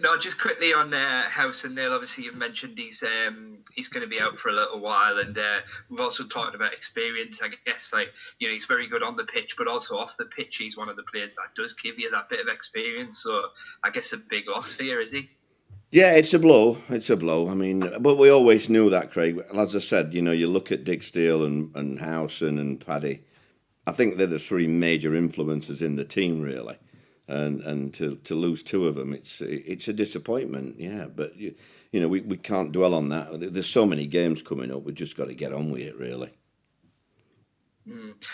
No, just quickly on House and Neil. Obviously, you've mentioned he's going to be out for a little while, and we've also talked about experience. I guess he's very good on the pitch, but also off the pitch, he's one of the players that does give you that bit of experience. So I guess a big loss here, is he? Yeah, it's a blow. It's a blow. I mean, but we always knew that, Craig. As I said, you look at Dick Steele and Howson and Paddy. I think they're the three major influences in the team, really. And to lose two of them, it's a disappointment. Yeah, but we can't dwell on that. There's so many games coming up. We've just got to get on with it, really.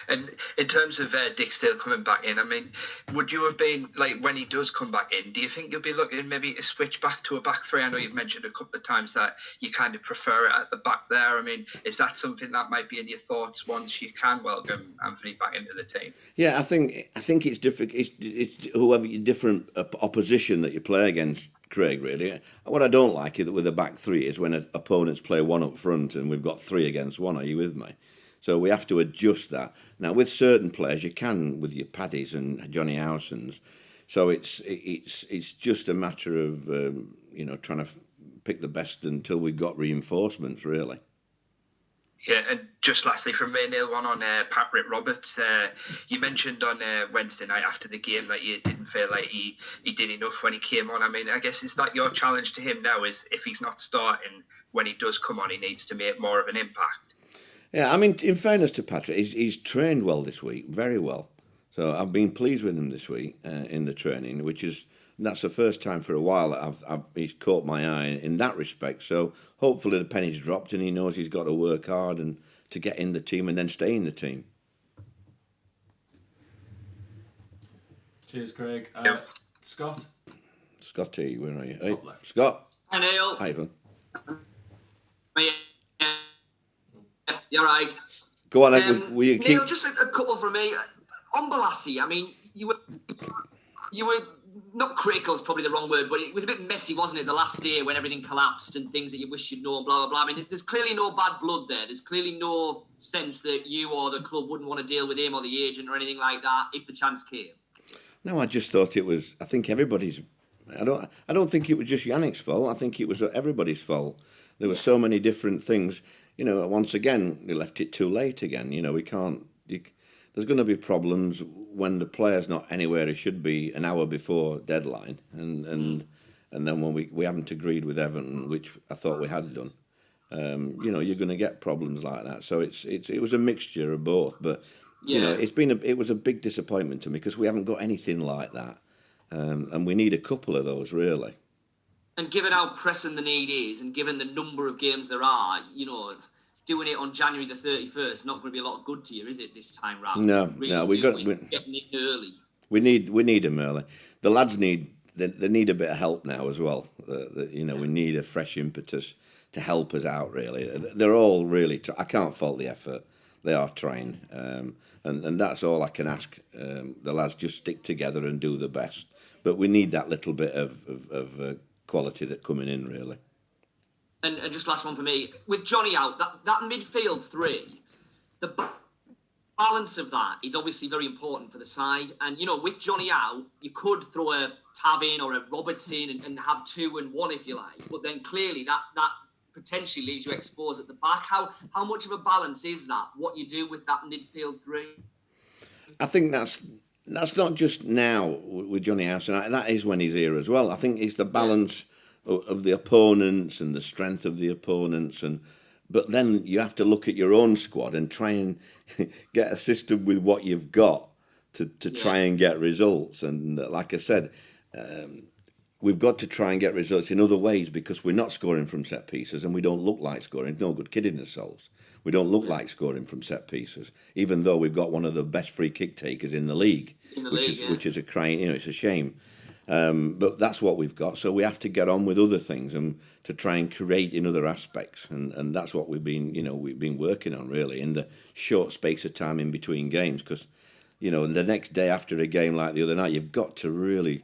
And in terms of Dick Steele coming back in, I mean, would you have been, when he does come back in, do you think you'll be looking maybe to switch back to a back three? I know you've mentioned a couple of times that you kind of prefer it at the back there. I mean, is that something that might be in your thoughts once you can welcome Anthony back into the team? Yeah, I think it's different. It's whoever different opposition that you play against, Craig. Really, what I don't like with a back three is when opponents play one up front and we've got three against one. Are you with me? So we have to adjust that. Now, with certain players, you can with your Paddies and Johnny Howsons. So it's just a matter of trying to pick the best until we've got reinforcements, really. Yeah, and just lastly from me, Neil, one on Patrick Roberts. You mentioned on Wednesday night after the game that you didn't feel like he did enough when he came on. I mean, I guess is that your challenge to him now? Is if he's not starting when he does come on, he needs to make more of an impact. Yeah, I mean, in fairness to Patrick, he's trained well this week, very well. So I've been pleased with him this week in the training, that's the first time for a while that he's caught my eye in that respect. So hopefully the penny's dropped and he knows he's got to work hard and to get in the team and then stay in the team. Cheers, Craig. Scott? Scotty, where are you? Hey, Scott. Hi, Neil. Hi, Evan. You're right. Go on, will you keep... Neil, just a couple from me. On Balassi, I mean, you were not critical is probably the wrong word, but it was a bit messy, wasn't it, the last day when everything collapsed and things that you wish you'd known, blah, blah, blah. I mean, there's clearly no bad blood there. There's clearly no sense that you or the club wouldn't want to deal with him or the agent or anything like that if the chance came. No, I just thought it was... I think everybody's... I don't think it was just Yannick's fault. I think it was everybody's fault. There were so many different things. Once again, we left it too late again. We can't... there's going to be problems when the player's not anywhere he should be an hour before deadline. And then when we haven't agreed with Everton, which I thought we had done, you're going to get problems like that. So it was a mixture of both. But, it was a big disappointment to me because we haven't got anything like that. And we need a couple of those, really. And given how pressing the need is, and given the number of games there are, doing it on January the 31st is not going to be a lot of good to you, is it, this time round? No, we're getting it early. We need them early. The lads need a bit of help now as well. We need a fresh impetus to help us out, really. They're all really... I can't fault the effort. They are trying. And that's all I can ask. The lads just stick together and do the best. But we need that little bit of quality that coming in, really. And just last one for me. With Johnny out, that midfield three, the balance of that is obviously very important for the side. And, with Johnny out, you could throw a Tab in or a Robertson and have 2 and 1 if you like. But then clearly that potentially leaves you exposed at the back. How much of a balance is that, what you do with that midfield three? I think that's not just now with Johnny Howson. That is when he's here as well. I think it's the balance of the opponents and the strength of the opponents, but then you have to look at your own squad and try and get a system with what you've got to try and get results. And like I said, we've got to try and get results in other ways because we're not scoring from set pieces and we don't look like scoring. No good kidding ourselves. We don't look like scoring from set pieces, even though we've got one of the best free kick takers in the league, which is a crying, it's a shame. But that's what we've got. So we have to get on with other things and to try and create in other aspects. And that's what we've been working on really in the short space of time in between games. Because, the next day after a game like the other night, you've got to really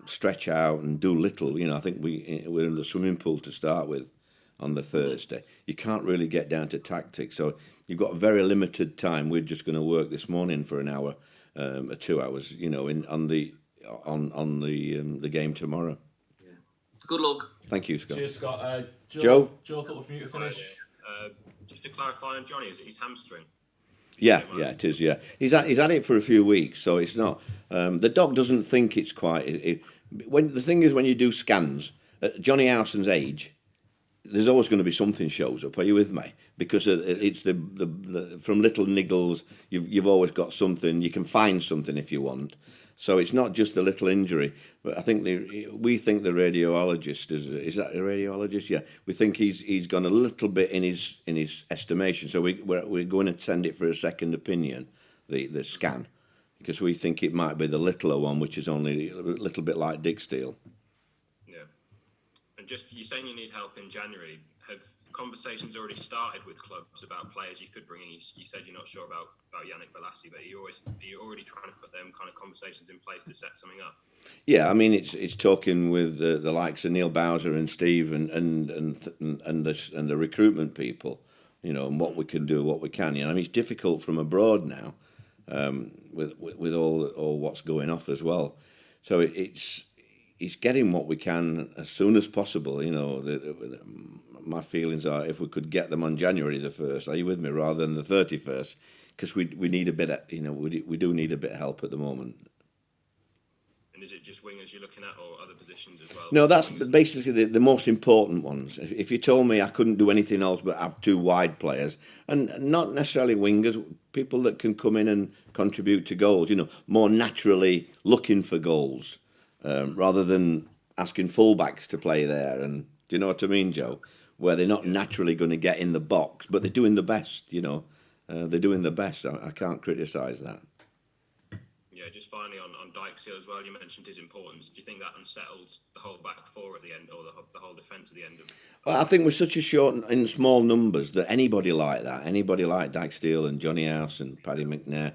stretch out and do little. I think we're in the swimming pool to start with on the Thursday. You can't really get down to tactics. So you've got very limited time. We're just going to work this morning for an hour or 2 hours, on the game tomorrow. Yeah. Good luck. Thank you, Scott. Cheers, Scott. Joe, couple from you to finish. Just to clarify on Johnny, is it his hamstring? Yeah, it is. Yeah, he's had it for a few weeks, so it's not. The dog doesn't think it's quite. When the thing is, when you do scans at Johnny Howson's age, there's always going to be something shows up. Are you with me? Because it's the from little niggles, you've always got something. You can find something if you want. So it's not just a little injury, but I think we think the radiologist is that a radiologist? Yeah, we think he's gone a little bit in his estimation. So we're going to send it for a second opinion, the scan, because we think it might be the littler one, which is only a little bit like Dick Steele. Yeah, and just you're saying you need help in January. Have conversations already started with clubs about players you could bring in? You said you're not sure about Yannick Bolasie, but are you already trying to put them kind of conversations in place to set something up? Yeah, I mean it's talking with the likes of Neil Bowser and Steve and the recruitment people, you know, and what we can do, what we can. You know, I mean it's difficult from abroad now, with all what's going off as well. So it's getting what we can as soon as possible. You know, my feelings are if we could get them on January the 1st, are you with me, rather than the 31st, because we need a bit of, you know, we do need a bit of help at the moment. And is it just wingers you're looking at, or other positions as well? No, that's basically the most important ones. If you told me I couldn't do anything else but have two wide players, and not necessarily wingers, people that can come in and contribute to goals, you know, more naturally looking for goals, rather than asking fullbacks to play there. And do you know what I mean, Joe? Where they're not naturally going to get in the box, but they're doing the best, you know. They're doing the best. I can't criticise that. Yeah, just finally on Dijksteel as well, you mentioned his importance. Do you think that unsettles the whole back four at the end, or the whole defence at the end of? Well, I think we're such a short in small numbers that anybody like Dijksteel and Johnny House and Paddy McNair,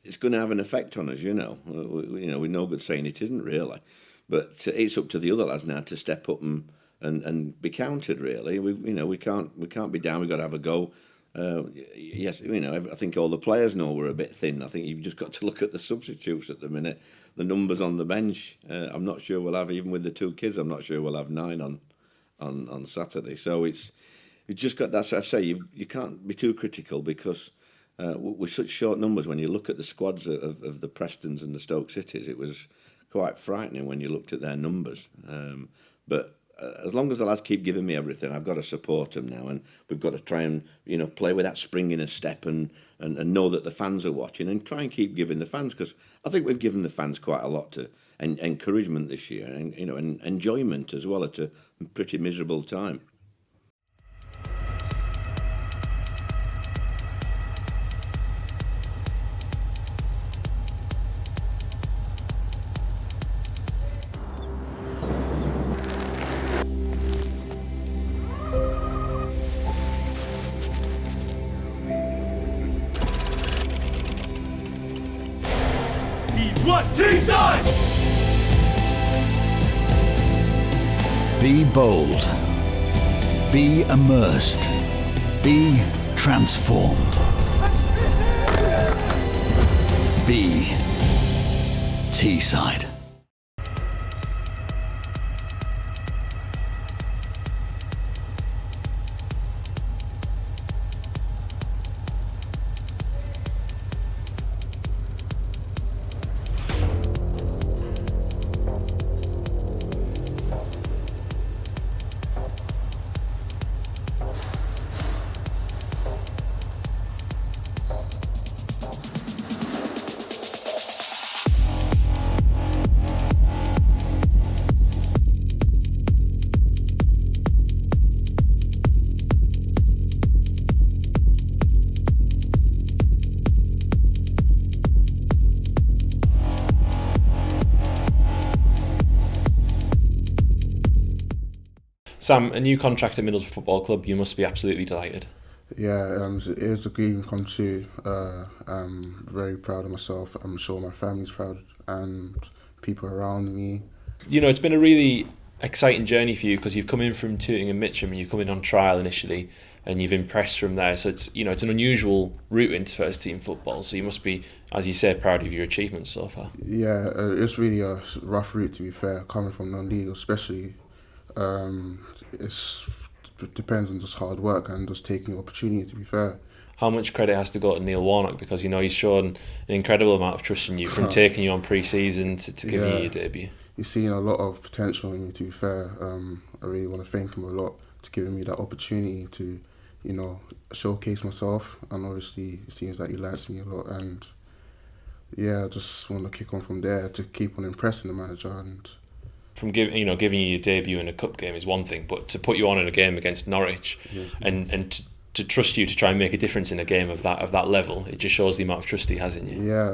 it's going to have an effect on us, you know. We're no good saying it isn't really, but it's up to the other lads now to step up and be counted. Really, we can't be down. We've got to have a go. Yes, you know, I think all the players know we're a bit thin. I think you've just got to look at the substitutes at the minute, the numbers on the bench. I'm not sure we'll have, even with the two kids, I'm not sure we'll have 9 on Saturday. So it's just got, that's what I say, you can't be too critical, because with such short numbers, when you look at the squads of the Prestons and the Stoke Cities, it was quite frightening when you looked at their numbers. But as long as the lads keep giving me everything, I've got to support them now, and we've got to try and, you know, play with that spring in a step and know that the fans are watching, and try and keep giving the fans, because I think we've given the fans quite a lot to encouragement this year, and, you know, and enjoyment as well at a pretty miserable time. T-side! Be bold. Be immersed. Be transformed. Be T-side. Sam, a new contract at Middlesbrough Football Club, you must be absolutely delighted. Yeah, it is a dream come true. I'm very proud of myself. I'm sure my family's proud and people around me. You know, it's been a really exciting journey for you, because you've come in from Tooting and Mitcham and you've come in on trial initially and you've impressed from there. So it's it's an unusual route into first team football. So you must be, as you say, proud of your achievements so far. Yeah, it's really a rough route, to be fair, coming from non-league especially. It depends on just hard work and just taking the opportunity, to be fair. How much credit has to go to Neil Warnock, because he's shown an incredible amount of trust in you, from taking you on pre-season to giving you your debut. He's seen a lot of potential in me, to be fair. I really want to thank him a lot to giving me that opportunity to, showcase myself. And obviously, it seems that he likes me a lot. And yeah, I just want to kick on from there to keep on impressing the manager. And from giving you your debut in a cup game is one thing, but to put you on in a game against Norwich, and to trust you to try and make a difference in a game of that level, it just shows the amount of trust he has in you. Yeah,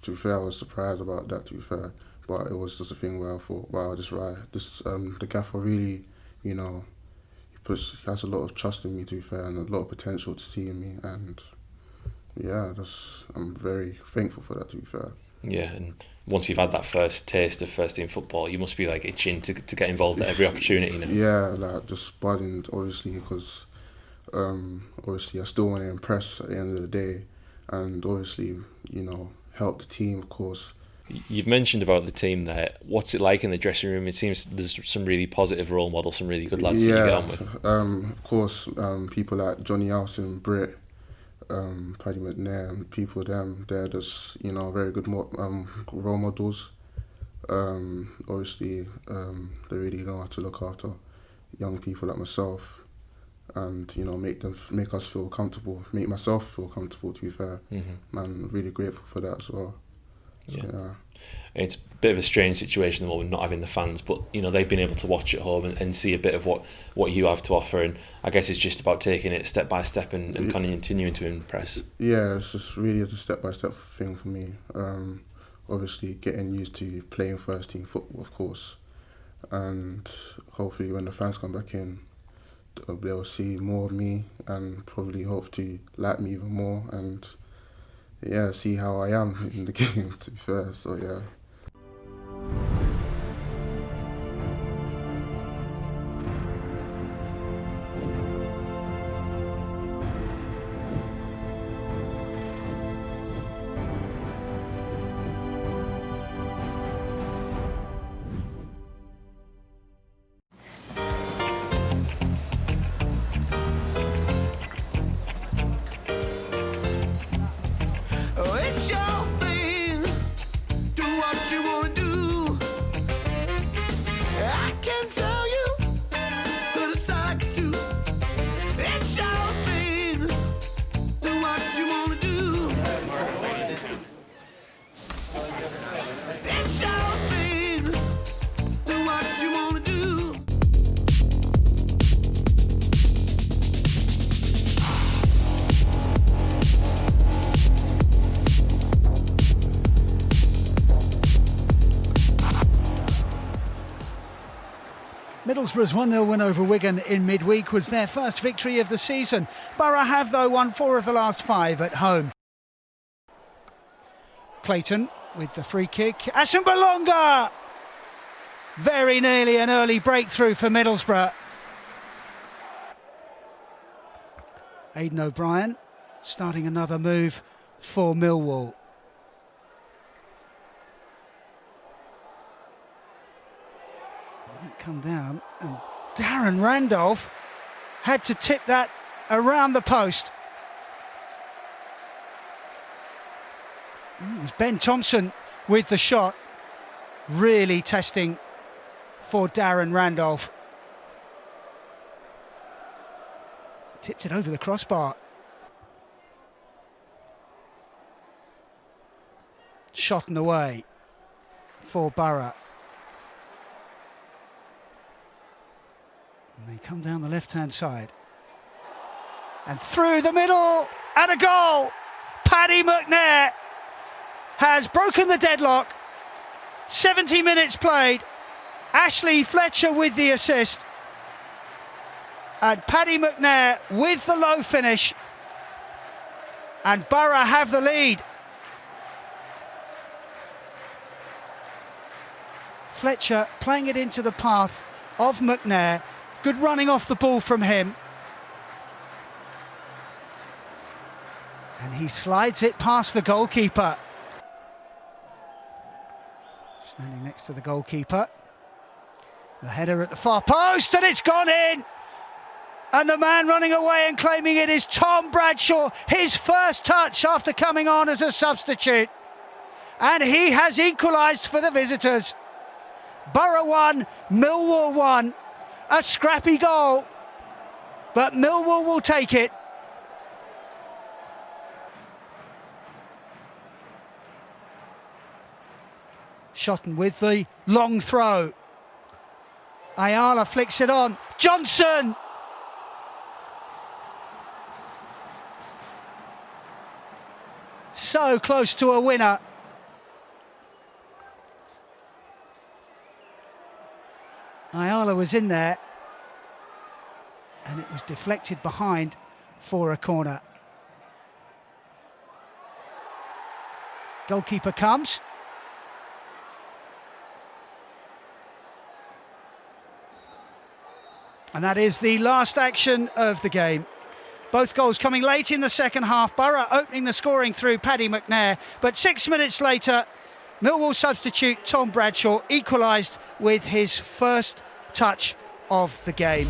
to be fair, I was surprised about that, to be fair. But it was just a thing where I thought, wow, the gaffer really, he has a lot of trust in me, to be fair, and a lot of potential to see in me. And yeah, I'm very thankful for that, to be fair. Yeah, and once you've had that first taste of first team football, you must be like itching to get involved at every opportunity now. Yeah, like just buzzing, obviously, because obviously I still want to impress at the end of the day, and obviously, help the team, of course. You've mentioned about the team there. What's it like in the dressing room? It seems there's some really positive role models, some really good lads that you get on with. Of course, people like Johnny Alson, Britt, Paddy McNair, and people they're just very good role models. Obviously, they really know how to look after young people like myself, and make us feel comfortable, make myself feel comfortable, to be fair. Mm-hmm. I'm really grateful for that as well. So, yeah. It's a bit of a strange situation at the moment, not having the fans, but they've been able to watch at home and see a bit of what you have to offer, and I guess it's just about taking it step by step and continuing to impress. Yeah, it's just really a step-by-step thing for me. Obviously getting used to playing first team football, of course, and hopefully when the fans come back in, they'll see more of me and probably hope to like me even more, and see how I am in the game, to be fair. So yeah. Middlesbrough's 1-0 win over Wigan in midweek was their first victory of the season. Boro have, though, won 4 of the last 5 at home. Clayton with the free kick. Asumbalonga! Very nearly an early breakthrough for Middlesbrough. Aidan O'Brien starting another move for Millwall. Come down, and Darren Randolph had to tip that around the post. It was Ben Thompson with the shot, really testing for Darren Randolph. Tipped it over the crossbar. Shot in the way for Boro. And they come down the left-hand side. And through the middle, and a goal! Paddy McNair has broken the deadlock. 70 minutes played. Ashley Fletcher with the assist. And Paddy McNair with the low finish. And Boro have the lead. Fletcher playing it into the path of McNair. Good running off the ball from him. And he slides it past the goalkeeper. Standing next to the goalkeeper. The header at the far post, and it's gone in! And the man running away and claiming it is Tom Bradshaw, his first touch after coming on as a substitute. And he has equalised for the visitors. Boro 1, Millwall 1. A scrappy goal, but Millwall will take it. Shotton with the long throw. Ayala flicks it on. Johnson! So close to a winner. Ayala was in there, and it was deflected behind for a corner. Goalkeeper comes. And that is the last action of the game. Both goals coming late in the second half. Boro opening the scoring through Paddy McNair, but 6 minutes later, Millwall substitute Tom Bradshaw equalised with his first touch of the game.